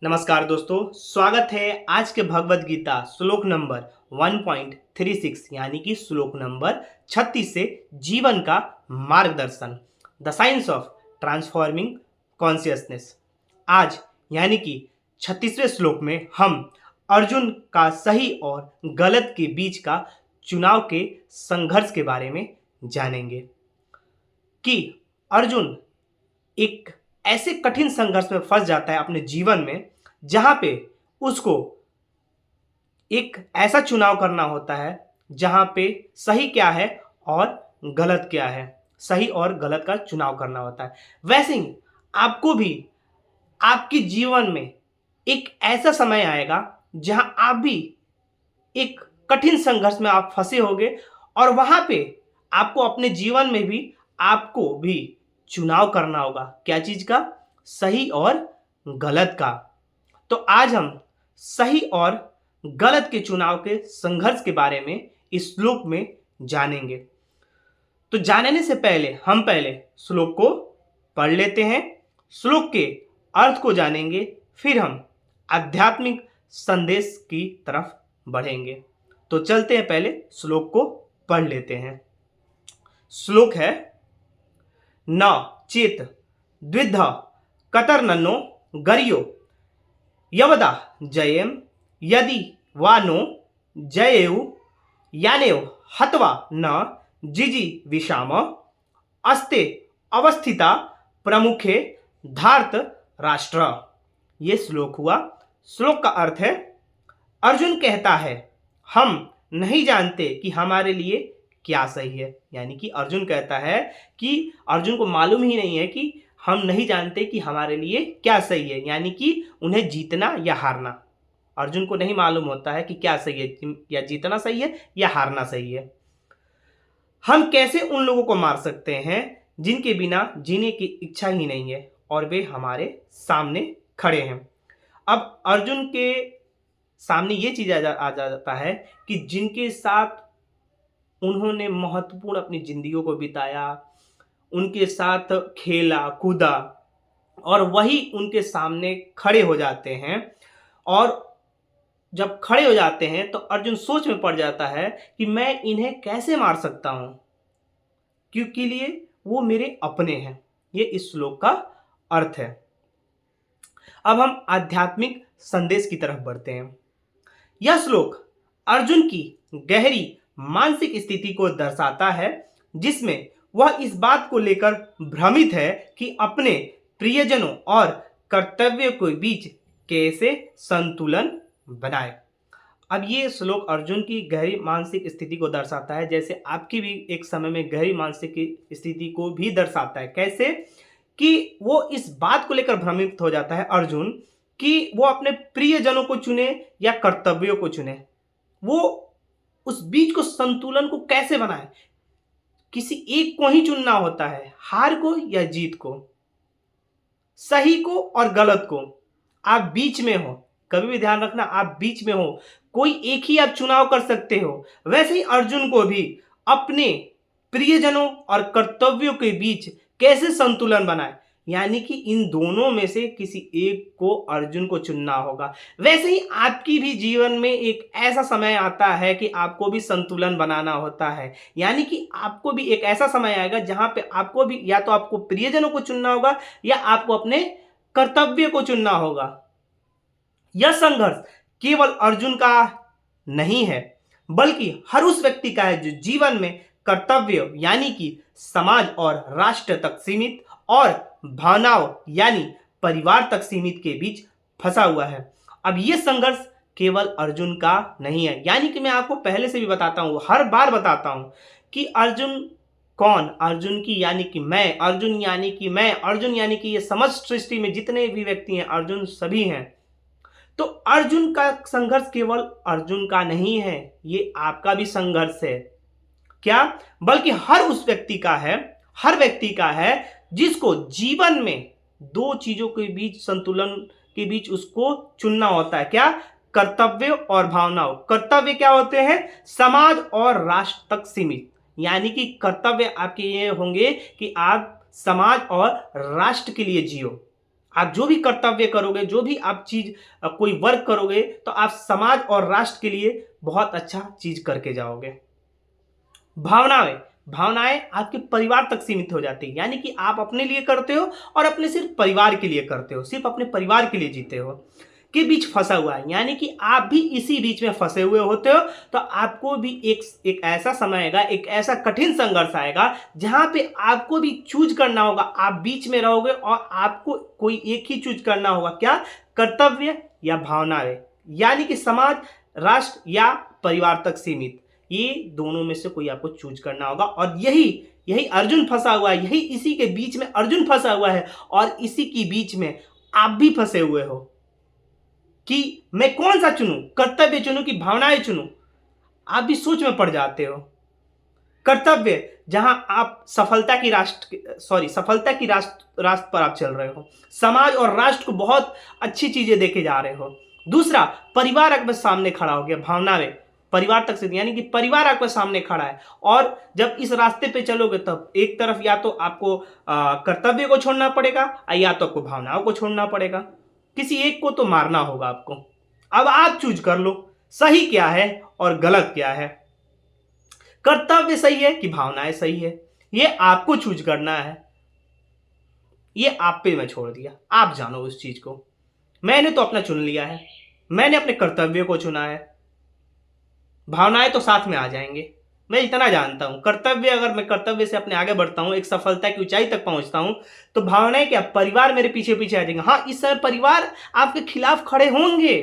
नमस्कार दोस्तों, स्वागत है आज के भगवत गीता श्लोक नंबर 1.36 यानी कि श्लोक नंबर 36 से जीवन का मार्गदर्शन, the science of transforming consciousness. आज यानी कि 36वें श्लोक में हम अर्जुन का सही और गलत के बीच का चुनाव के संघर्ष के बारे में जानेंगे कि अर्जुन एक ऐसे कठिन संघर्ष में फंस जाता है अपने जीवन में, जहां पे उसको एक ऐसा चुनाव करना होता है जहां पे सही क्या है और गलत क्या है, सही और गलत का चुनाव करना होता है। वैसे ही आपको भी आपके जीवन में एक ऐसा समय आएगा जहां आप भी एक कठिन संघर्ष में आप फंसे होगे और वहां पे आपको अपने जीवन में भी आपको भी चुनाव करना होगा। क्या चीज का? सही और गलत का। तो आज हम सही और गलत के चुनाव के संघर्ष के बारे में इस श्लोक में जानेंगे। तो जानने से पहले हम श्लोक को पढ़ लेते हैं, श्लोक के अर्थ को जानेंगे, फिर हम आध्यात्मिक संदेश की तरफ बढ़ेंगे। तो चलते हैं, पहले श्लोक को पढ़ लेते हैं। श्लोक है, न चेत द्विधा कतर्ननो गरियो यवदा जयेम यदि वा नो जयेउ यानेव हत्वा न जिजी विषाम अस्ते अवस्थिता प्रमुखे धार्त राष्ट्र। ये श्लोक हुआ। श्लोक का अर्थ है, अर्जुन कहता है हम नहीं जानते कि हमारे लिए क्या सही है। यानी कि अर्जुन कहता है कि अर्जुन को मालूम ही नहीं है कि हम नहीं जानते कि हमारे लिए क्या सही है, यानी कि उन्हें जीतना या हारना। अर्जुन को नहीं मालूम होता है कि क्या सही है, या जीतना सही है या हारना सही है। हम कैसे उन लोगों को मार सकते हैं जिनके बिना जीने की इच्छा ही नहीं है और वे हमारे सामने खड़े हैं। अब अर्जुन के सामने ये चीज आ जाता है कि जिनके साथ उन्होंने महत्वपूर्ण अपनी जिंदगियों को बिताया, उनके साथ खेला कूदा, और वही उनके सामने खड़े हो जाते हैं। और जब खड़े हो जाते हैं तो अर्जुन सोच में पड़ जाता है कि मैं इन्हें कैसे मार सकता हूं, क्योंकि लिए वो मेरे अपने हैं। ये इस श्लोक का अर्थ है। अब हम आध्यात्मिक संदेश की तरफ बढ़ते हैं। यह श्लोक अर्जुन की गहरी मानसिक स्थिति को दर्शाता है, जिसमें वह इस बात को लेकर भ्रमित है कि अपने प्रियजनों और कर्तव्य के बीच कैसे संतुलन बनाए। अब ये श्लोक अर्जुन की गहरी मानसिक स्थिति को दर्शाता है, जैसे आपकी भी एक समय में गहरी मानसिक स्थिति को भी दर्शाता है। कैसे? कि वो इस बात को लेकर भ्रमित हो जाता है अर्जुन कि वो अपने प्रियजनों को चुने या कर्तव्यों को चुने, वो उस बीच को संतुलन को कैसे बनाए। किसी एक को ही चुनना होता है, हार को या जीत को, सही को और गलत को। आप बीच में हो, कभी भी ध्यान रखना, आप बीच में हो, कोई एक ही आप चुनाव कर सकते हो। वैसे ही अर्जुन को भी अपने प्रियजनों और कर्तव्यों के बीच कैसे संतुलन बनाए, यानी कि इन दोनों में से किसी एक को अर्जुन को चुनना होगा। वैसे ही आपकी भी जीवन में एक ऐसा समय आता है कि आपको भी संतुलन बनाना होता है, यानी कि आपको भी एक ऐसा समय आएगा जहां पे आपको भी या तो आपको प्रियजनों को चुनना होगा या आपको अपने कर्तव्य को चुनना होगा। यह संघर्ष केवल अर्जुन का नहीं है, बल्कि हर उस व्यक्ति का है जो जीवन में कर्तव्य यानी कि समाज और राष्ट्र तक सीमित और भावनाओं यानी परिवार तक सीमित के बीच फंसा हुआ है। अब यह संघर्ष केवल अर्जुन का नहीं है, यानी कि मैं आपको पहले से भी बताता हूं, हर बार बताता हूं कि अर्जुन कौन? अर्जुन की यानी कि मैं, अर्जुन यानी कि मैं, अर्जुन यानी कि ये समस्त सृष्टि में जितने भी व्यक्ति हैं अर्जुन सभी हैं। तो अर्जुन का संघर्ष केवल अर्जुन का नहीं है, ये आपका भी संघर्ष है। क्या? बल्कि हर उस व्यक्ति का है, हर व्यक्ति का है जिसको जीवन में दो चीजों के बीच संतुलन के बीच उसको चुनना होता है। क्या? कर्तव्य और भावनाओं। कर्तव्य क्या होते हैं? समाज और राष्ट्र तक सीमित, यानी कि कर्तव्य आपके ये होंगे कि आप समाज और राष्ट्र के लिए जियो, आप जो भी कर्तव्य करोगे, जो भी आप चीज कोई वर्क करोगे, तो आप समाज और राष्ट्र के लिए बहुत अच्छा चीज करके जाओगे। भावनाएं भावनाएं आपके परिवार तक सीमित हो जाती है, यानी कि आप अपने लिए करते हो और अपने सिर्फ परिवार के लिए करते हो, सिर्फ अपने परिवार के लिए जीते हो, के बीच फंसा हुआ है, यानी कि आप भी इसी बीच में फंसे हुए होते हो। तो आपको भी एक ऐसा समय आएगा, एक ऐसा कठिन संघर्ष आएगा जहां पे आपको भी चूज करना होगा। आप बीच में रहोगे और आपको कोई एक ही चूज करना होगा, क्या? कर्तव्य या भावनाएं, यानी कि समाज, राष्ट्र या परिवार तक सीमित। ये दोनों में से कोई आपको चूज करना होगा, और यही यही अर्जुन फंसा हुआ है, यही इसी के बीच में अर्जुन फंसा हुआ है, और इसी के बीच में आप भी फंसे हुए हो कि मैं कौन सा चुनूं, कर्तव्य चुनूं कि भावनाएं चुनूं। आप भी सोच में पड़ जाते हो। कर्तव्य, जहां आप सफलता की रास्ते पर आप चल रहे हो, समाज और राष्ट्र को बहुत अच्छी चीजें देके जा रहे हो। दूसरा, परिवार आपके सामने खड़ा हो गया, भावनाएं परिवार तक से, यानी कि परिवार आपके सामने खड़ा है, और जब इस रास्ते पे चलोगे तब एक तरफ या तो आपको कर्तव्य को छोड़ना पड़ेगा, या तो आपको भावनाओं को छोड़ना पड़ेगा। किसी एक को तो मारना होगा आपको। अब आप चूज कर लो, सही क्या है और गलत क्या है, कर्तव्य सही है कि भावनाएं सही है, ये आपको चूज करना है। ये आप पे मैं छोड़ दिया, आप जानो उस चीज को। मैंने तो अपना चुन लिया है, मैंने अपने कर्तव्य को चुना है। भावनाएं तो साथ में आ जाएंगे, मैं इतना जानता हूं। कर्तव्य, अगर मैं कर्तव्य से अपने आगे बढ़ता हूं, एक सफलता की ऊंचाई तक पहुंचता हूं, तो भावनाएं क्या? परिवार मेरे पीछे पीछे आ जाएंगे। हाँ, इस समय परिवार आपके खिलाफ खड़े होंगे,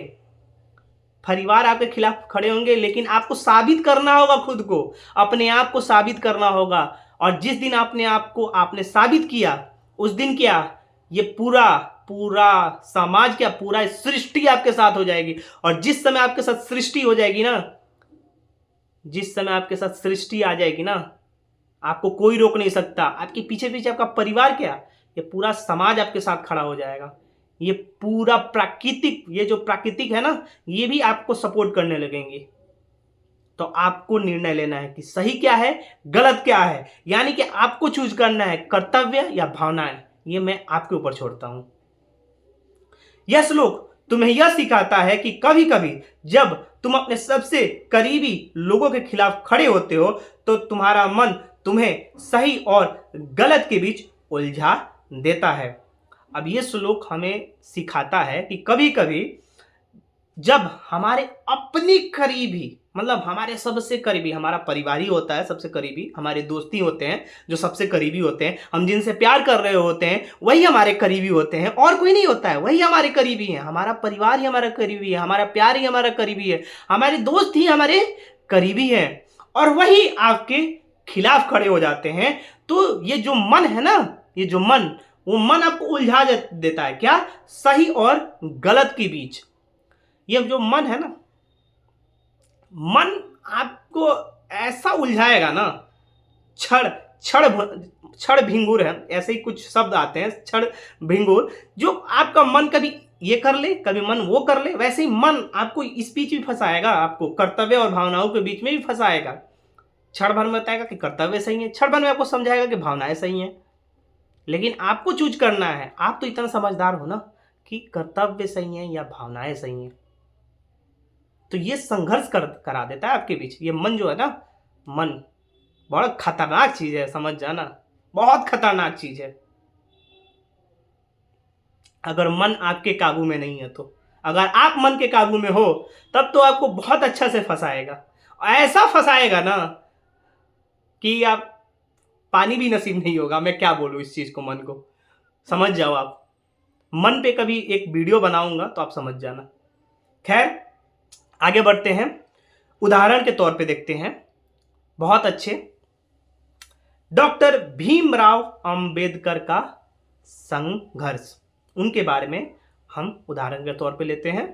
परिवार आपके खिलाफ खड़े होंगे, लेकिन आपको साबित करना होगा, खुद को, अपने आप को साबित करना होगा। और जिस दिन अपने आप को आपने साबित किया, उस दिन क्या, ये पूरा पूरा समाज, क्या पूरा सृष्टि आपके साथ हो जाएगी। और जिस समय आपके साथ सृष्टि हो जाएगी ना, जिस समय आपके साथ सृष्टि आ जाएगी ना, आपको कोई रोक नहीं सकता। आपके पीछे पीछे आपका परिवार, क्या, ये पूरा समाज आपके साथ खड़ा हो जाएगा। ये पूरा प्राकृतिक, ये जो प्राकृतिक है ना, ये भी आपको सपोर्ट करने लगेंगे। तो आपको निर्णय लेना है कि सही क्या है, गलत क्या है, यानी कि आपको चूज करना है कर्तव्य या भावनाएं। ये मैं आपके ऊपर छोड़ता हूं। यह श्लोक तुम्हें यह सिखाता है कि कभी कभी जब तुम अपने सबसे करीबी लोगों के खिलाफ खड़े होते हो, तो तुम्हारा मन तुम्हें सही और गलत के बीच उलझा देता है। अब ये श्लोक हमें सिखाता है कि कभी कभी जब हमारे अपने करीबी, मतलब हमारे सबसे करीबी, हमारा परिवार ही होता है सबसे करीबी, हमारे दोस्ती होते हैं जो सबसे करीबी होते हैं, हम जिनसे प्यार कर रहे होते हैं वही हमारे करीबी होते हैं, और कोई नहीं होता है, वही हमारे करीबी है। हमारा परिवार ही हमारा करीबी है, हमारा प्यार ही हमारा करीबी है, हमारे दोस्त ही हमारे करीबी है, और वही आपके खिलाफ खड़े हो जाते हैं। तो ये जो मन है ना, ये जो मन, वो मन आपको उलझा देता है, क्या, सही और गलत के बीच। ये जो मन है ना, मन आपको ऐसा उलझाएगा ना, क्षण क्षण क्षण भिंगुर है, ऐसे ही कुछ शब्द आते हैं, क्षण भिंगुर, जो आपका मन कभी ये कर ले, कभी मन वो कर ले, वैसे ही मन आपको इस बीच भी फंसाएगा, आपको कर्तव्य और भावनाओं के बीच में भी फंसाएगा। क्षण भर में बताएगा कि कर्तव्य सही है, क्षण भर में आपको समझाएगा कि भावनाएं सही हैं, लेकिन आपको चूज करना है। आप तो इतना समझदार हो ना कि कर्तव्य सही है या भावनाएं सही हैं। तो ये संघर्ष करा देता है आपके बीच। ये मन जो है ना, मन बड़ा खतरनाक चीज है, समझ जाना, बहुत खतरनाक चीज है। अगर मन आपके काबू में नहीं है तो, अगर आप मन के काबू में हो, तब तो आपको बहुत अच्छा से फंसाएगा, ऐसा फंसाएगा ना कि आप पानी भी नसीब नहीं होगा। मैं क्या बोलूं इस चीज को, मन को समझ जाओ आप। मन पे कभी एक वीडियो बनाऊंगा तो आप समझ जाना। खैर, आगे बढ़ते हैं, उदाहरण के तौर पे देखते हैं बहुत अच्छे डॉक्टर भीमराव अंबेडकर का संघर्ष, उनके बारे में हम उदाहरण के तौर पे लेते हैं।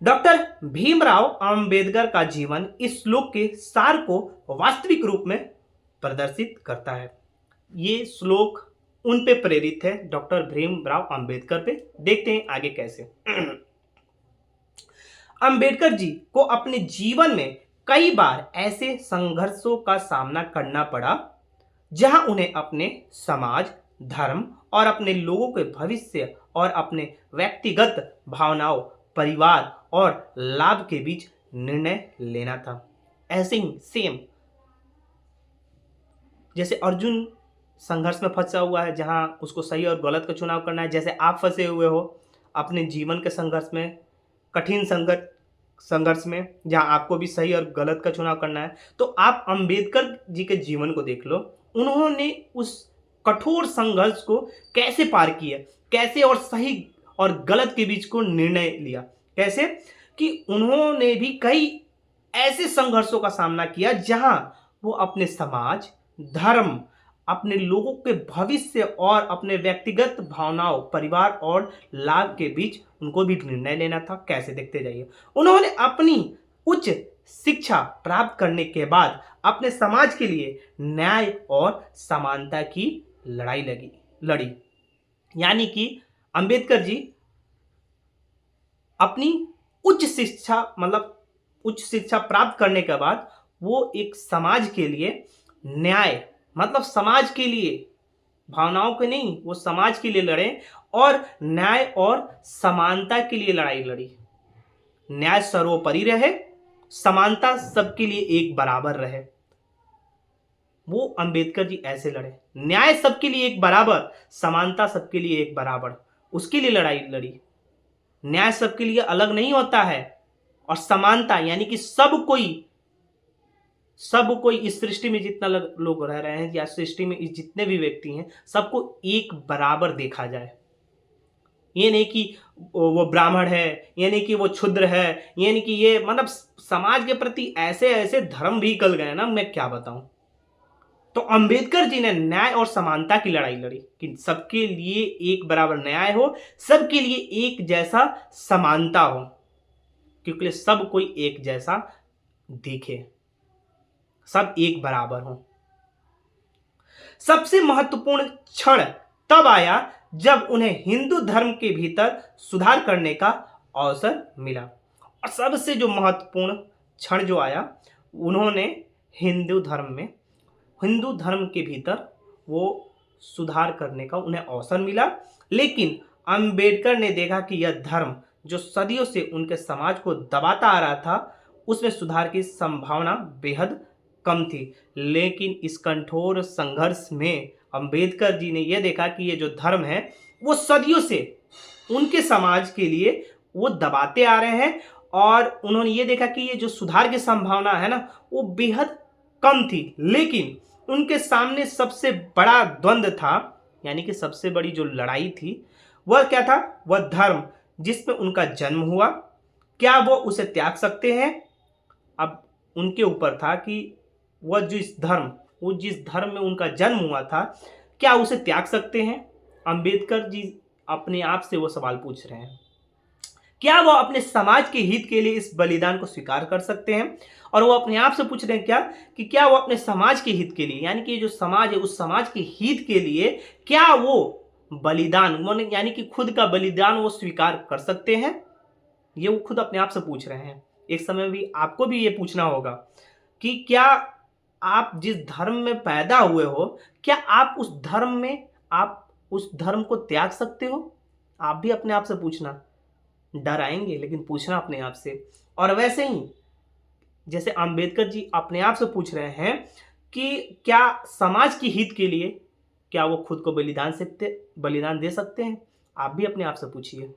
डॉक्टर भीमराव अंबेडकर का जीवन इस श्लोक के सार को वास्तविक रूप में प्रदर्शित करता है। ये श्लोक उन पे प्रेरित है, डॉक्टर भीमराव अंबेडकर पे। देखते हैं आगे कैसे। अंबेडकर जी को अपने जीवन में कई बार ऐसे संघर्षों का सामना करना पड़ा जहां उन्हें अपने समाज, धर्म और अपने लोगों के भविष्य और अपने व्यक्तिगत भावनाओं, परिवार और लाभ के बीच निर्णय लेना था। ऐसे ही सेम जैसे अर्जुन संघर्ष में फंसा हुआ है, जहां उसको सही और गलत का चुनाव करना है, जैसे आप फंसे हुए हो अपने जीवन के संघर्ष में, कठिन संघर्ष में, जहां आपको भी सही और गलत का चुनाव करना है। तो आप अंबेडकर जी के जीवन को देख लो, उन्होंने उस कठोर संघर्ष को कैसे पार किया, कैसे और सही और गलत के बीच को निर्णय लिया, कैसे कि उन्होंने भी कई ऐसे संघर्षों का सामना किया जहां वो अपने समाज, धर्म, अपने लोगों के भविष्य और अपने व्यक्तिगत भावनाओं, परिवार और लाभ के बीच उनको भी निर्णय लेना था। कैसे, देखते जाइए। उन्होंने अपनी उच्च शिक्षा प्राप्त करने के बाद अपने समाज के लिए न्याय और समानता की लड़ी। यानी कि अंबेडकर जी अपनी उच्च शिक्षा प्राप्त करने के बाद वो एक समाज के लिए न्याय, मतलब समाज के लिए, भावनाओं के नहीं, वो समाज के लिए लड़े और न्याय और समानता के लिए लड़ाई लड़ी। न्याय सर्वोपरि रहे, समानता सबके लिए एक बराबर रहे। वो अंबेडकर जी ऐसे लड़े, न्याय सबके लिए एक बराबर, समानता सबके लिए एक बराबर, उसके लिए लड़ाई लड़ी। न्याय सबके लिए अलग नहीं होता है, और समानता यानी कि सब कोई इस सृष्टि में जितना लोग रह रहे हैं, या सृष्टि में जितने भी व्यक्ति हैं, सबको एक बराबर देखा जाए। ये नहीं कि वो ब्राह्मण है, ये नहीं कि वो क्षुद्र है, ये नहीं कि ये, मतलब समाज के प्रति ऐसे ऐसे धर्म भी निकल गए ना, मैं क्या बताऊं। तो अंबेडकर जी ने न्याय और समानता की लड़ाई लड़ी कि सबके लिए एक बराबर न्याय हो, सबके लिए एक जैसा समानता हो, क्योंकि सब कोई एक जैसा दिखे, सब एक बराबर हो। सबसे महत्वपूर्ण क्षण तब आया जब उन्हें हिंदू धर्म के भीतर सुधार करने का अवसर मिला। और सबसे जो महत्वपूर्ण क्षण जो आया, उन्होंने हिंदू धर्म के भीतर वो सुधार करने का उन्हें अवसर मिला। लेकिन अंबेडकर ने देखा कि यह धर्म जो सदियों से उनके समाज को दबाता आ रहा था, उसमें सुधार की संभावना बेहद कम थी। लेकिन इस कठोर संघर्ष में अंबेडकर जी ने यह देखा कि ये जो धर्म है वो सदियों से उनके समाज के लिए वो दबाते आ रहे हैं, और उन्होंने ये देखा कि ये जो सुधार की संभावना है ना, वो बेहद कम थी। लेकिन उनके सामने सबसे बड़ा द्वंद्व था, यानी कि सबसे बड़ी जो लड़ाई थी, वह क्या था? वह धर्म जिसमें उनका जन्म हुआ, क्या वो उसे त्याग सकते हैं? अब उनके ऊपर था कि वो जिस धर्म में उनका जन्म हुआ था, क्या उसे त्याग सकते हैं? अंबेडकर जी अपने आप से वो सवाल पूछ रहे हैं। क्या वो अपने समाज के हित के लिए इस बलिदान को स्वीकार कर सकते हैं? और वो अपने आप से पूछ रहे हैं क्या वो अपने समाज के हित के लिए, यानी कि जो समाज है उस समाज के हित के लिए क्या वो बलिदान, यानी कि खुद का बलिदान वो स्वीकार कर सकते हैं? ये वो खुद अपने आप से पूछ रहे हैं। एक समय भी आपको भी ये पूछना होगा कि क्या आप जिस धर्म में पैदा हुए हो, क्या आप उस धर्म को त्याग सकते हो? आप भी अपने आप से पूछना। डर आएंगे, लेकिन पूछना अपने आप से। और वैसे ही जैसे अंबेडकर जी अपने आप से पूछ रहे हैं कि क्या समाज के हित के लिए क्या वो खुद को बलिदान दे सकते हैं? आप भी अपने आप से पूछिए।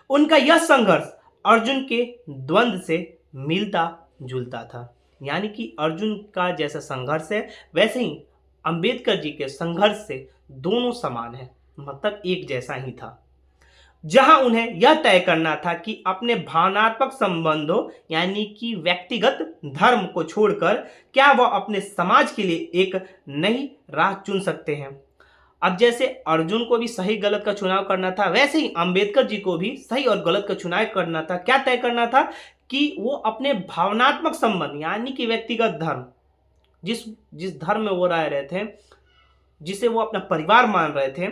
उनका यह संघर्ष अर्जुन के द्वंद्व से मिलता जुलता था, यानी कि अर्जुन का जैसा संघर्ष है, वैसे ही अंबेडकर जी के संघर्ष से दोनों समान है, मतलब एक जैसा ही था। जहां उन्हें यह तय करना था कि अपने भावनात्मक संबंधों, यानी कि व्यक्तिगत धर्म को छोड़कर क्या वह अपने समाज के लिए एक नई राह चुन सकते हैं। अब जैसे अर्जुन को भी सही गलत का चुनाव करना था, वैसे ही अंबेडकर जी को भी सही और गलत का चुनाव करना था। क्या तय करना था? कि वो अपने भावनात्मक संबंध, यानी कि व्यक्तिगत धर्म, जिस धर्म में वो रह रहे थे, जिसे वो अपना परिवार मान रहे थे,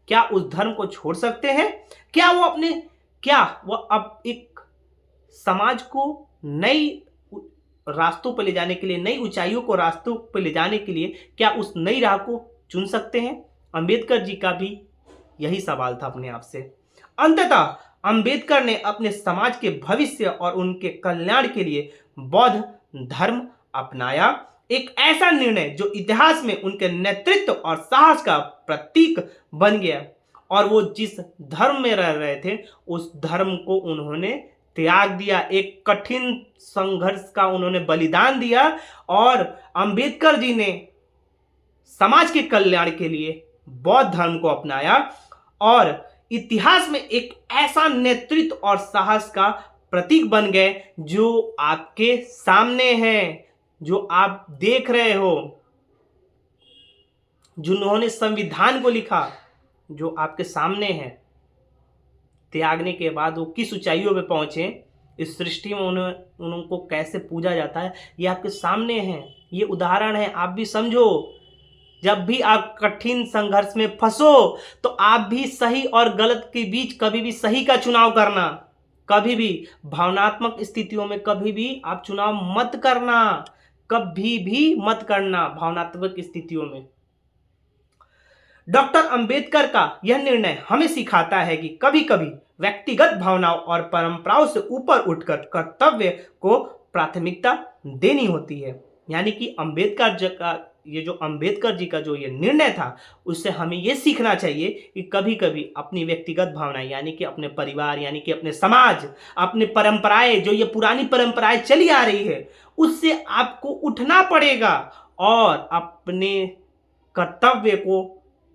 क्या उस धर्म को छोड़ सकते हैं? क्या वो अब एक समाज को नई रास्तों पर ले जाने के लिए, नई ऊंचाइयों को रास्तों पर ले जाने के लिए क्या उस नई राह को चुन सकते हैं? अंबेडकर जी का भी यही सवाल था अपने आप से। अंततः अंबेडकर ने अपने समाज के भविष्य और उनके कल्याण के लिए बौद्ध धर्म अपनाया, एक ऐसा निर्णय जो इतिहास में उनके नेतृत्व और साहस का प्रतीक बन गया। और वो जिस धर्म में रह रहे थे उस धर्म को उन्होंने त्याग दिया, एक कठिन संघर्ष का उन्होंने बलिदान दिया। और अंबेडकर जी ने समाज के कल्याण के लिए बौद्ध धर्म को अपनाया और इतिहास में एक ऐसा नेतृत्व और साहस का प्रतीक बन गए जो आपके सामने है, जो आप देख रहे हो, जिन्होंने संविधान को लिखा, जो आपके सामने है। त्यागने के बाद वो किस ऊंचाइयों पे पहुंचे, इस सृष्टि में उनको कैसे पूजा जाता है, ये आपके सामने है। ये उदाहरण है, आप भी समझो। जब भी आप कठिन संघर्ष में फंसो तो आप भी सही और गलत के बीच कभी भी सही का चुनाव करना। कभी भी भावनात्मक स्थितियों में कभी भी आप चुनाव मत करना, कभी भी मत करना भावनात्मक स्थितियों में। डॉक्टर अंबेडकर का यह निर्णय हमें सिखाता है कि कभी कभी व्यक्तिगत भावनाओं और परंपराओं से ऊपर उठकर कर्तव्य को प्राथमिकता देनी होती है। यानी कि अंबेडकर जी का जो ये निर्णय था, उससे हमें ये सीखना चाहिए कि कभी कभी अपनी व्यक्तिगत भावनाएं, यानी कि अपने परिवार, यानी कि अपने समाज, अपने परंपराएं, जो ये पुरानी परंपराएं चली आ रही है, उससे आपको उठना पड़ेगा और अपने कर्तव्य को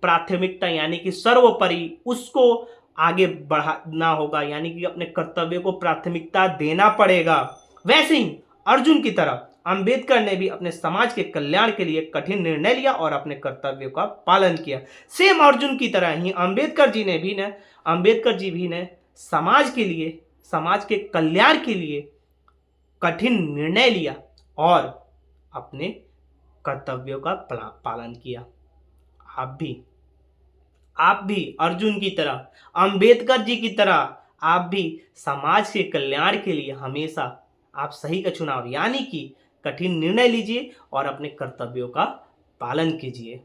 प्राथमिकता, यानी कि सर्वोपरि उसको आगे बढ़ाना होगा, यानी कि अपने कर्तव्य को प्राथमिकता देना पड़ेगा। वैसे ही अर्जुन की तरह अंबेडकर ने भी अपने समाज के कल्याण के लिए कठिन निर्णय लिया और अपने कर्तव्यों का पालन किया। सेम अर्जुन की तरह ही अंबेडकर जी भी ने समाज के लिए, समाज के कल्याण के लिए कठिन निर्णय लिया और अपने कर्तव्यों का पालन किया। आप भी अर्जुन की तरह, अंबेडकर जी की तरह आप भी समाज के कल्याण के लिए हमेशा आप सही का चुनाव, यानी कि कठिन निर्णय लीजिए और अपने कर्तव्यों का पालन कीजिए।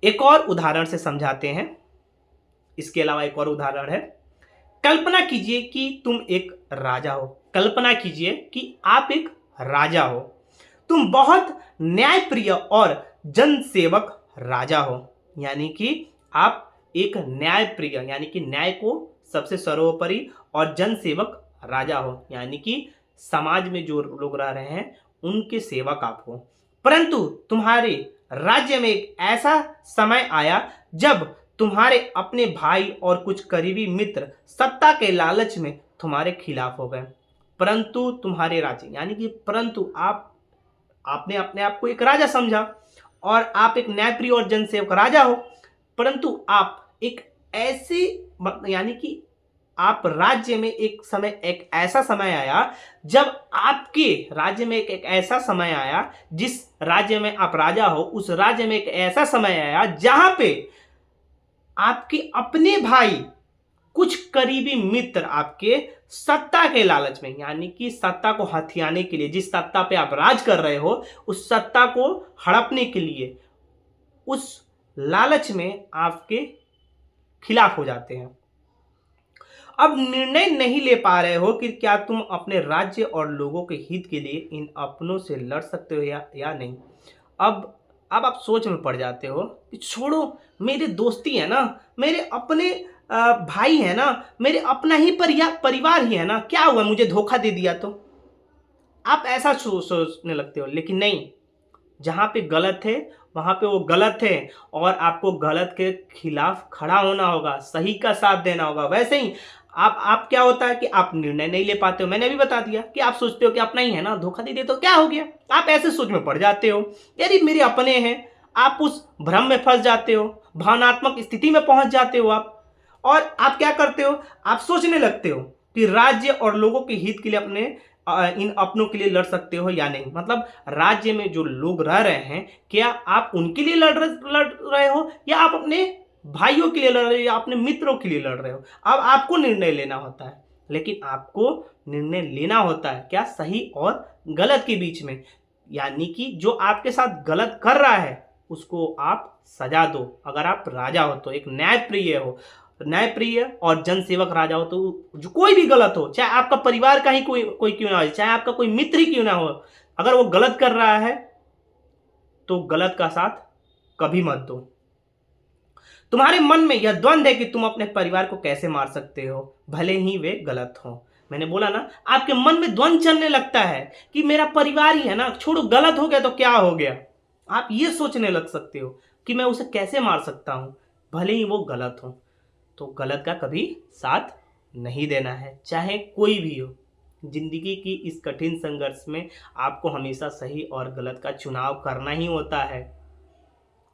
एक और उदाहरण से समझाते हैं। इसके अलावा एक और उदाहरण है। कल्पना कीजिए कि तुम एक राजा हो। कल्पना कीजिए कि आप एक राजा हो। तुम बहुत न्यायप्रिय और जनसेवक राजा हो। यानी कि आप एक न्यायप्रिय, यानी कि न्याय को सबसे सर्वोपरि, और जनसेवक राजा हो, यानी कि समाज में जो लोग रह रहे हैं उनके सेवक आप हो। परंतु तुम्हारे राज्य में एक ऐसा समय आया जब तुम्हारे अपने भाई और कुछ करीबी मित्र सत्ता के लालच में तुम्हारे खिलाफ हो गए। परंतु तुम्हारे राज्य, यानी कि परंतु आपने अपने आप को एक राजा समझा और आप एक न्यायप्रिय और जनसेवक राजा हो। परंतु आप एक ऐसे, यानी कि आप राज्य में एक ऐसा समय आया जब आपके राज्य में एक ऐसा समय आया, जिस राज्य में आप राजा हो उस राज्य में एक ऐसा समय आया जहां पे आपके अपने भाई, कुछ करीबी मित्र आपके सत्ता के लालच में, यानी कि सत्ता को हथियाने के लिए, जिस सत्ता पे आप राज कर रहे हो उस सत्ता को हड़पने के लिए उस लालच में आपके खिलाफ हो जाते हैं। अब निर्णय नहीं ले पा रहे हो कि क्या तुम अपने राज्य और लोगों के हित के लिए इन अपनों से लड़ सकते हो या नहीं। अब आप सोच में पड़ जाते हो कि छोड़ो, मेरे दोस्ती है ना, मेरे अपने भाई है ना, मेरे अपना ही परिवार ही है ना, क्या हुआ मुझे धोखा दे दिया तो। आप ऐसा सोचने लगते हो। लेकिन नहीं, जहां पे गलत है वहां पे वो गलत है और आपको गलत के खिलाफ खड़ा होना होगा, सही का साथ देना होगा। वैसे ही आप क्या होता है कि आप निर्णय नहीं ले पाते हो। मैंने अभी बता दिया कि आप सोचते हो कि अपना ही है ना, धोखा दे दे तो क्या हो गया। आप ऐसे सोच में पड़ जाते हो, यार मेरे अपने हैं। आप उस भ्रम में फंस जाते हो, भावनात्मक स्थिति में पहुंच जाते हो आप। और आप क्या करते हो, आप सोचने लगते हो कि राज्य और लोगों के हित के लिए अपने इन अपनों के लिए लड़ सकते हो या नहीं। मतलब राज्य में जो लोग रह रहे हैं, क्या आप उनके लिए लड़ रहे हो या आप अपने भाइयों के लिए लड़ रहे हो या अपने मित्रों के लिए लड़ रहे हो। अब आपको निर्णय लेना होता है। लेकिन आपको निर्णय लेना होता है क्या, सही और गलत के बीच में। यानी कि जो आपके साथ गलत कर रहा है उसको आप सजा दो। अगर आप राजा हो तो, एक न्यायप्रिय हो, न्यायप्रिय और जनसेवक राजा हो, तो जो कोई भी गलत हो, चाहे आपका परिवार का ही कोई कोई क्यों ना हो, चाहे आपका कोई मित्र ही क्यों ना हो, अगर वो गलत कर रहा है तो गलत का साथ कभी मत दो। तुम्हारे मन में यह द्वंद है कि तुम अपने परिवार को कैसे मार सकते हो, भले ही वे गलत हो। मैंने बोला ना, आपके मन में द्वंद चलने लगता है कि मेरा परिवार ही है ना, छोड़ो गलत हो गया तो क्या हो गया। आप ये सोचने लग सकते हो कि मैं उसे कैसे मार सकता हूं, भले ही वो गलत हो। तो गलत का कभी साथ नहीं देना है, चाहे कोई भी हो। जिंदगी की इस कठिन संघर्ष में आपको हमेशा सही और गलत का चुनाव करना ही होता है।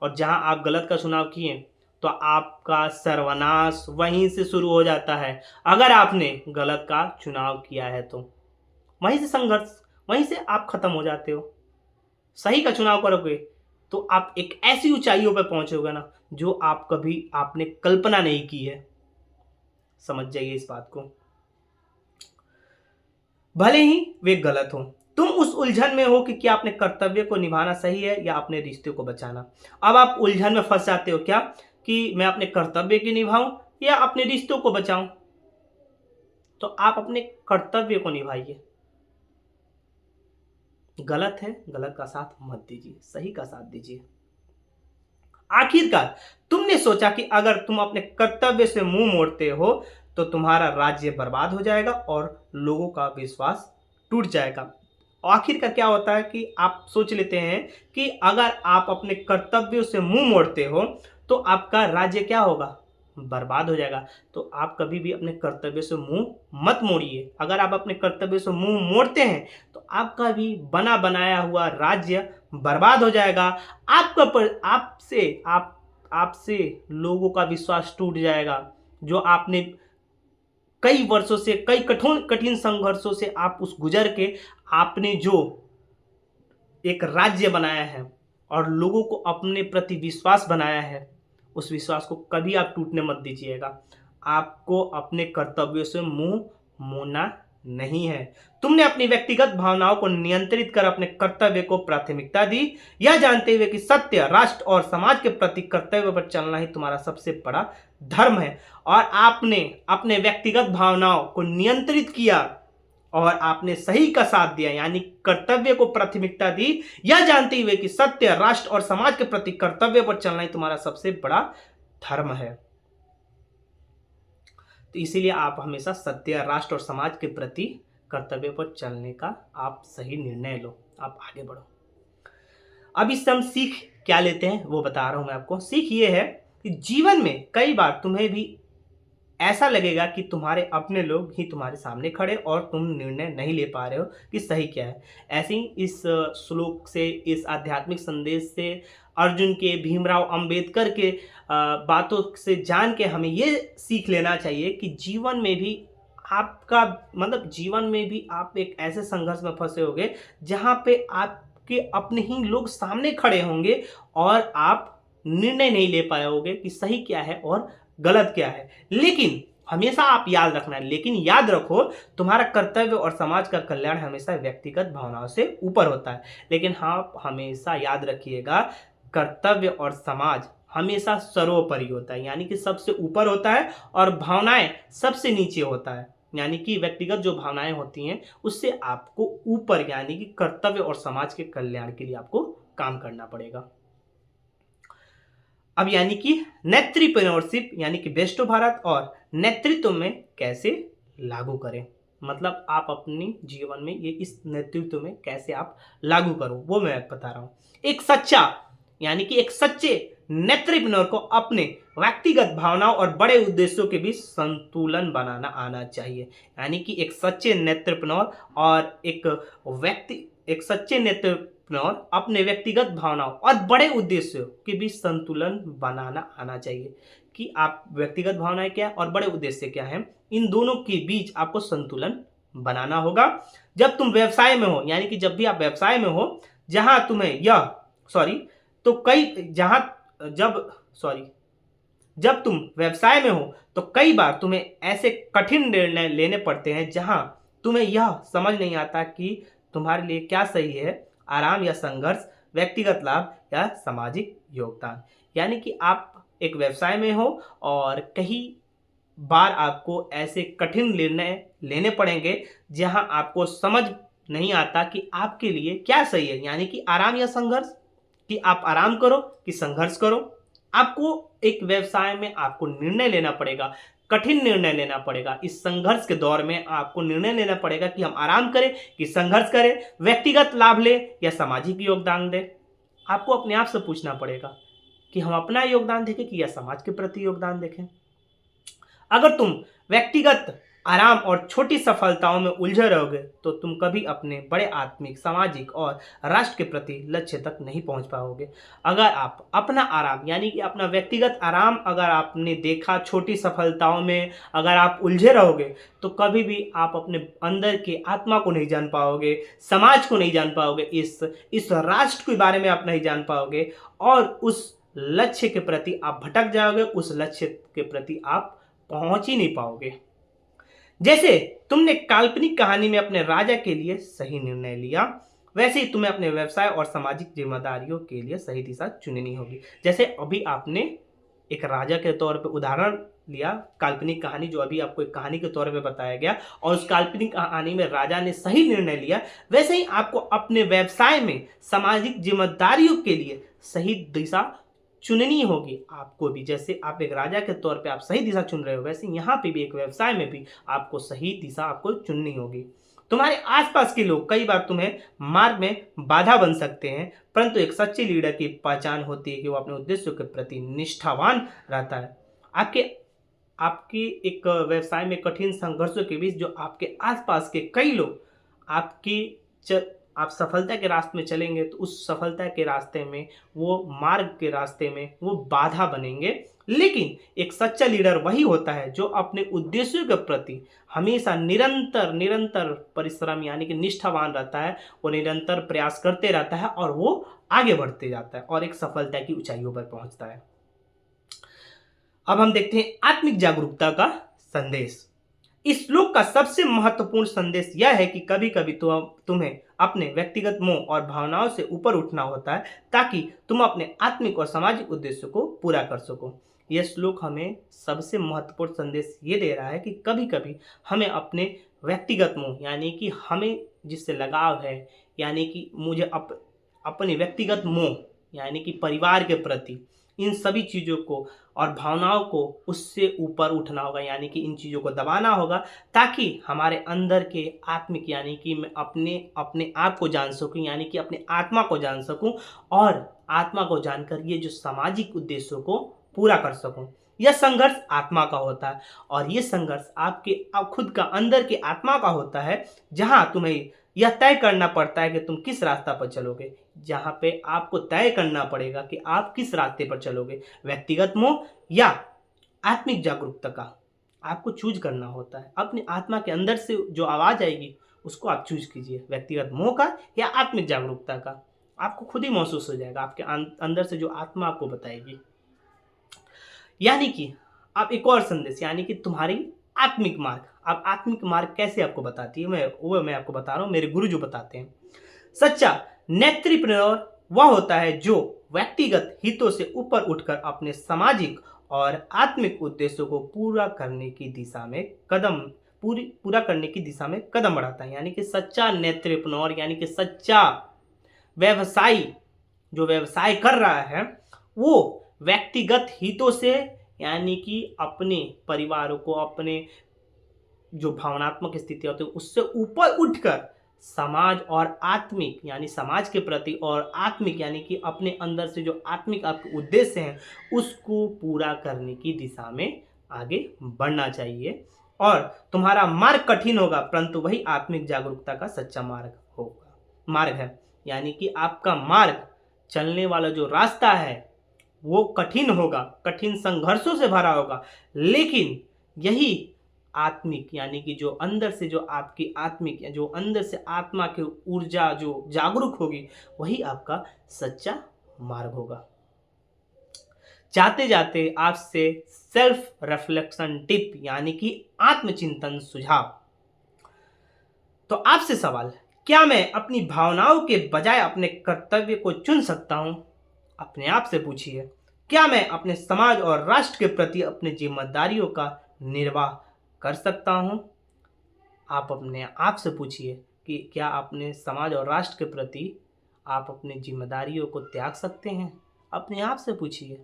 और जहां आप गलत का चुनाव किए तो आपका सर्वनाश वहीं से शुरू हो जाता है। अगर आपने गलत का चुनाव किया है तो वहीं से संघर्ष, वहीं से आप खत्म हो जाते हो। सही का चुनाव करोगे तो आप एक ऐसी ऊंचाइयों पर पहुंचोगे ना, जो आप कभी आपने कल्पना नहीं की है। समझ जाइए इस बात को। भले ही वे गलत हो, तुम उस उलझन में हो कि क्या अपने कर्तव्य को निभाना सही है या अपने रिश्ते को बचाना। अब आप उलझन में फंस जाते हो क्या, कि मैं अपने कर्तव्य की निभाऊं या अपने रिश्तों को बचाऊं। तो आप अपने कर्तव्य को निभाइए। गलत है, गलत का साथ मत दीजिए, सही का साथ दीजिए। आखिरकार तुमने सोचा कि अगर तुम अपने कर्तव्य से मुंह मोड़ते हो तो तुम्हारा राज्य बर्बाद हो जाएगा और लोगों का विश्वास टूट जाएगा। आखिरकार क्या होता है कि आप सोच लेते हैं कि अगर आप अपने कर्तव्यों से मुंह मोड़ते हो तो आपका राज्य क्या होगा, बर्बाद हो जाएगा। तो आप कभी भी अपने कर्तव्य से मुंह मत मोड़िए। अगर आप अपने कर्तव्य से मुंह मोड़ते हैं तो आपका भी बना बनाया हुआ राज्य बर्बाद हो जाएगा। आपका पर आपसे लोगों का विश्वास टूट जाएगा। जो आपने कई वर्षों से, कई कठिन कठिन संघर्षों से आप उस गुजर के आपने जो एक राज्य बनाया है और लोगों को अपने प्रति विश्वास बनाया है, उस विश्वास को कभी आप टूटने मत दीजिएगा। आपको अपने कर्तव्यों से मुंह मोड़ना नहीं है। तुमने अपनी व्यक्तिगत भावनाओं को नियंत्रित कर अपने कर्तव्य को प्राथमिकता दी, यह जानते हुए कि सत्य, राष्ट्र और समाज के प्रति कर्तव्य पर चलना ही तुम्हारा सबसे बड़ा धर्म है। और आपने अपने व्यक्तिगत भावनाओं को नियंत्रित किया और आपने सही का साथ दिया, यानी कर्तव्य को प्राथमिकता दी, यह जानते हुए कि सत्य, राष्ट्र और समाज के प्रति कर्तव्य पर चलना ही तुम्हारा सबसे बड़ा धर्म है। तो इसीलिए आप हमेशा सत्य, राष्ट्र और समाज के प्रति कर्तव्य पर चलने का आप सही निर्णय लो, आप आगे बढ़ो। अब इससे हम सीख क्या लेते हैं वो बता रहा हूं मैं आपको। सीख ये है कि जीवन में कई बार तुम्हें भी ऐसा लगेगा कि तुम्हारे अपने लोग ही तुम्हारे सामने खड़े और तुम निर्णय नहीं ले पा रहे हो कि सही क्या है। ऐसे ही इस श्लोक से, इस आध्यात्मिक संदेश से, अर्जुन के, भीमराव अंबेडकर के बातों से जान के हमें ये सीख लेना चाहिए कि जीवन में भी आपका जीवन में भी आप एक ऐसे संघर्ष में फंसे होगे जहाँ पे आपके अपने ही लोग सामने खड़े होंगे और आप निर्णय नहीं ले पाए होगे कि सही क्या है और गलत क्या है। लेकिन हमेशा आप याद रखना है, लेकिन याद रखो, तुम्हारा कर्तव्य और समाज का कल्याण हमेशा व्यक्तिगत भावनाओं से ऊपर होता है। लेकिन हाँ, हमेशा याद रखिएगा, कर्तव्य और समाज हमेशा सर्वोपरि होता है, यानी कि सबसे ऊपर होता है, और भावनाएं सबसे नीचे होता है, यानी कि व्यक्तिगत जो भावनाएं होती हैं उससे आपको ऊपर, यानी कि कर्तव्य और समाज के कल्याण के लिए आपको काम करना पड़ेगा। अब यानी कि नेतृप्रेन्योरशिप, यानी कि बेस्ट भारत और नेतृत्व में कैसे लागू करें, मतलब आप अपने जीवन में ये इस नेतृत्व में कैसे आप लागू करो वो मैं बता रहा हूं। एक सच्चा, यानी कि एक सच्चे नेतृप्रेन्योर को अपने व्यक्तिगत भावनाओं और बड़े उद्देश्यों के बीच संतुलन बनाना आना चाहिए। यानी कि एक सच्चे नेतृप्रेन्योर और एक सच्चे नेतृप्रेन्योर अपने व्यक्तिगत भावनाओं और बड़े उद्देश्यों के बीच संतुलन बनाना आना चाहिए। कि आप व्यक्तिगत भावनाएं क्या और बड़े उद्देश्य क्या हैं, इन दोनों के बीच आपको संतुलन बनाना होगा। जब तुम व्यवसाय में हो, यानी कि जब भी आप व्यवसाय में हो, जहां तुम्हें जब तुम व्यवसाय में हो तो कई बार तुम्हें ऐसे कठिन निर्णय लेने पड़ते हैं जहां तुम्हें यह समझ नहीं आता कि तुम्हारे लिए क्या सही है, आराम या संघर्ष, व्यक्तिगत लाभ या सामाजिक योगदान। यानी कि आप एक व्यवसाय में हो और कई बार आपको ऐसे कठिन निर्णय लेने पड़ेंगे जहां आपको समझ नहीं आता कि आपके लिए क्या सही है, यानी कि आराम या संघर्ष, कि आप आराम करो कि संघर्ष करो। आपको एक व्यवसाय में आपको निर्णय लेना पड़ेगा, कठिन निर्णय लेना पड़ेगा। इस संघर्ष के दौर में आपको निर्णय लेना पड़ेगा कि हम आराम करें कि संघर्ष करें, व्यक्तिगत लाभ लें या सामाजिक योगदान दें। आपको अपने आप से पूछना पड़ेगा कि हम अपना योगदान देखें कि या समाज के प्रति योगदान देखें। अगर तुम व्यक्तिगत आराम और छोटी सफलताओं में उलझे रहोगे तो तुम कभी अपने बड़े आत्मिक, सामाजिक और राष्ट्र के प्रति लक्ष्य तक नहीं पहुंच पाओगे। अगर आप अपना आराम यानी कि अपना व्यक्तिगत आराम अगर आपने देखा छोटी सफलताओं में अगर आप उलझे रहोगे तो कभी भी आप अपने अंदर के आत्मा को नहीं जान पाओगे, समाज को नहीं जान पाओगे, इस राष्ट्र के बारे में आप नहीं जान पाओगे और उस लक्ष्य के प्रति आप भटक जाओगे, उस लक्ष्य के प्रति आप पहुंच ही नहीं पाओगे। जैसे तुमने काल्पनिक कहानी में अपने राजा के लिए सही निर्णय लिया, वैसे ही तुम्हें अपने व्यवसाय और सामाजिक जिम्मेदारियों के लिए सही दिशा चुननी होगी। जैसे अभी आपने एक राजा के तौर पे उदाहरण लिया, काल्पनिक कहानी जो अभी आपको एक कहानी के तौर पे बताया गया और उस काल्पनिक कहानी में राजा ने सही निर्णय लिया, वैसे ही आपको अपने व्यवसाय में सामाजिक जिम्मेदारियों के लिए सही दिशा चुननी होगी आपको भी। जैसे आप एक राजा के तौर पे आप सही दिशा चुन रहे हो, वैसे यहाँ पे भी एक व्यवसाय में भी आपको सही दिशा आपको चुननी होगी। तुम्हारे आसपास के लोग कई बार तुम्हें मार्ग में बाधा बन सकते हैं, परंतु एक सच्चे लीडर की पहचान होती है कि वो अपने उद्देश्यों के प्रति निष्ठावान रहता है। आपके आपकी एक व्यवसाय में कठिन संघर्षों के बीच जो आपके आसपास के कई लोग आपकी आप सफलता के रास्ते में चलेंगे तो उस सफलता के रास्ते में, वो मार्ग के रास्ते में वो बाधा बनेंगे। लेकिन एक सच्चा लीडर वही होता है जो अपने उद्देश्यों के प्रति हमेशा निरंतर निरंतर परिश्रम यानी कि निष्ठावान रहता है। वो निरंतर प्रयास करते रहता है और वो आगे बढ़ते जाता है और एक सफलता की ऊंचाइयों पर पहुंचता है। अब हम देखते हैं आत्मिक जागरूकता का संदेश। इस श्लोक का सबसे महत्वपूर्ण संदेश यह है कि कभी कभी तुम्हें अपने व्यक्तिगत मोह और भावनाओं से ऊपर उठना होता है ताकि तुम अपने आत्मिक और सामाजिक उद्देश्यों को पूरा कर सको। यह श्लोक हमें सबसे महत्वपूर्ण संदेश ये दे रहा है कि कभी कभी हमें अपने व्यक्तिगत मोह यानी कि हमें जिससे लगाव है, यानी कि मुझे अपने व्यक्तिगत मोह यानी कि परिवार के प्रति, इन सभी चीज़ों को और भावनाओं को उससे ऊपर उठना होगा, यानी कि इन चीज़ों को दबाना होगा ताकि हमारे अंदर के आत्मिक यानी कि मैं अपने अपने आप को जान सकूं, यानी कि अपने आत्मा को जान सकूं और आत्मा को जानकर ये जो सामाजिक उद्देश्यों को पूरा कर सकूं। यह संघर्ष आत्मा का होता है और ये संघर्ष आपके खुद का अंदर के आत्मा का होता है, जहां तुम्हें यह तय करना पड़ता है कि तुम किस रास्ता पर चलोगे, जहां पे आपको तय करना पड़ेगा कि आप किस रास्ते पर चलोगे, व्यक्तिगत मोह या आत्मिक जागरूकता का आपको चूज करना होता है। अपनी आत्मा के अंदर से जो आवाज आएगी उसको आप चूज कीजिए, व्यक्तिगत मोह का या आत्मिक जागरूकता का। आपको खुद ही महसूस हो जाएगा, आपके अंदर से जो आत्मा आपको बताएगी। यानी कि आप एक और संदेश यानी कि तुम्हारी आत्मिक मार्ग, अब आत्मिक मार्ग कैसे आपको बताती है मैं आपको बता रहा हूँ, मेरे गुरु जो बताते हैं। सच्चा नेतृप्रेन्योर वह होता है जो व्यक्तिगत हितों से ऊपर उठकर अपने सामाजिक और आत्मिक उद्देश्यों को पूरा करने की दिशा में कदम बढ़ाता है। यानी कि सच्चा नेतृप्रेन्योर यानी कि सच्चा व्यवसायी जो व्यवसाय कर रहा है वो व्यक्तिगत हितों से यानी कि अपने परिवारों को, अपने जो भावनात्मक स्थिति होती है उससे ऊपर उठकर समाज और आत्मिक यानी समाज के प्रति और आत्मिक यानी कि अपने अंदर से जो आत्मिक आपके उद्देश्य हैं उसको पूरा करने की दिशा में आगे बढ़ना चाहिए। और तुम्हारा मार्ग कठिन होगा परंतु वही आत्मिक जागरूकता का सच्चा मार्ग है। यानी कि आपका मार्ग, चलने वाला जो रास्ता है वो कठिन होगा, कठिन संघर्षों से भरा होगा, लेकिन यही आत्मिक यानी कि जो अंदर से जो आपकी आत्मिक या जो अंदर से आत्मा की ऊर्जा जो जागरूक होगी वही आपका सच्चा मार्ग होगा। जाते जाते आपसे सेल्फ रिफ्लेक्शन टिप यानी कि आत्मचिंतन सुझाव। तो आपसे सवाल, क्या मैं अपनी भावनाओं के बजाय अपने कर्तव्य को चुन सकता हूं? अपने आप से पूछिए, क्या मैं अपने समाज और राष्ट्र के प्रति अपनी जिम्मेदारियों का निर्वाह कर सकता हूँ? आप अपने आप से पूछिए कि क्या अपने समाज और राष्ट्र के प्रति आप अपनी जिम्मेदारियों को त्याग सकते हैं? अपने आप से पूछिए।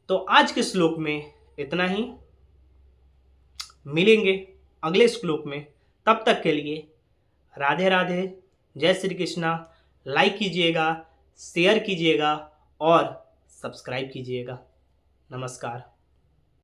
तो आज के श्लोक में इतना ही। मिलेंगे अगले श्लोक में। तब तक के लिए राधे राधे, जय श्री कृष्णा। लाइक कीजिएगा, शेयर कीजिएगा और सब्सक्राइब कीजिएगा। नमस्कार।